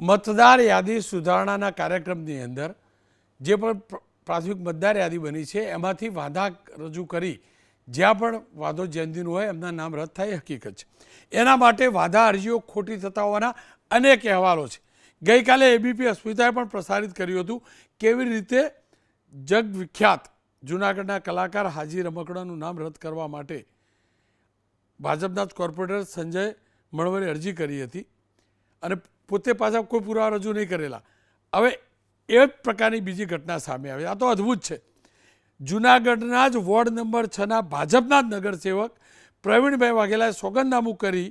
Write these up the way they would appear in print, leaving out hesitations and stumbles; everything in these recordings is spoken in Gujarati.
મતદાર યાદી સુધારણાના કાર્યક્રમની અંદર જે પણ પ્રાથમિક મતદાર યાદી બની છે એમાંથી વાંધા રજૂ કરી જ્યાં પણ વાંધો જેનજીનું હોય એમના નામ રદ થાય હકીકત છે. એના માટે વાંધા અરજીઓ ખોટી થતા હોવાના અનેક અહેવાલો છે. ગઈકાલે એબીપી અસ્મિતાએ પણ પ્રસારિત કર્યું હતું કેવી રીતે જગવિખ્યાત જૂનાગઢના કલાકાર હાજી રમકડાનું નામ રદ કરવા માટે ભાજપના કોર્પોરેટર સંજય મણવરે અરજી કરી હતી અને પોતે પાછા કોઈ પુરાવા રજૂ નહીં કરેલા. હવે એ જ પ્રકારની બીજી ઘટના સામે આવી. આ તો અદ્ભુત છે. જૂનાગઢના જ વોર્ડ નંબર 6ના ભાજપના જ નગરસેવક પ્રવીણભાઈ વાઘેલાએ સોગંદનામું કરી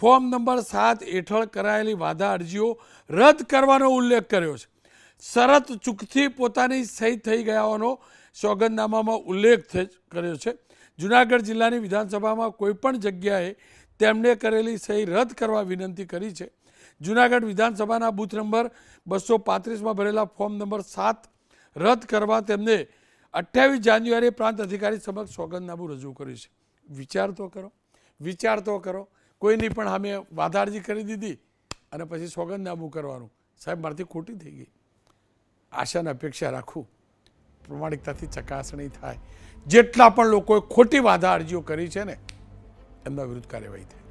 ફોર્મ નંબર 7 હેઠળ કરાયેલી વાંધા અરજીઓ રદ કરવાનો ઉલ્લેખ કર્યો છે. શરત ચૂકથી પોતાની સહી થઈ ગયાનો સોગંદનામામાં ઉલ્લેખ કર્યો છે. જૂનાગઢ જિલ્લાની વિધાનસભામાં કોઈપણ જગ્યાએ તેમણે કરેલી સહી રદ કરવા વિનંતી કરી છે. જૂનાગઢ વિધાનસભાના બૂથ નંબર 235માં ભરેલા ફોર્મ નંબર 7 રદ કરવા તેમને 28 જાન્યુઆરીએ પ્રાંત અધિકારી સમક્ષ સોગંદનામું રજૂ કર્યું છે. વિચાર તો કરો. કોઈની પણ સામે વાંધા અરજી કરી દીધી અને પછી સોગંદનામું કરવાનું. સાહેબ મારાથી ખોટી થઈ ગઈ. આશાને અપેક્ષા રાખું પ્રમાણિકતાથી ચકાસણી થાય. જેટલા પણ લોકોએ ખોટી વાંધા અરજીઓ કરી છે ને એમના વિરુદ્ધ કાર્યવાહી થાય.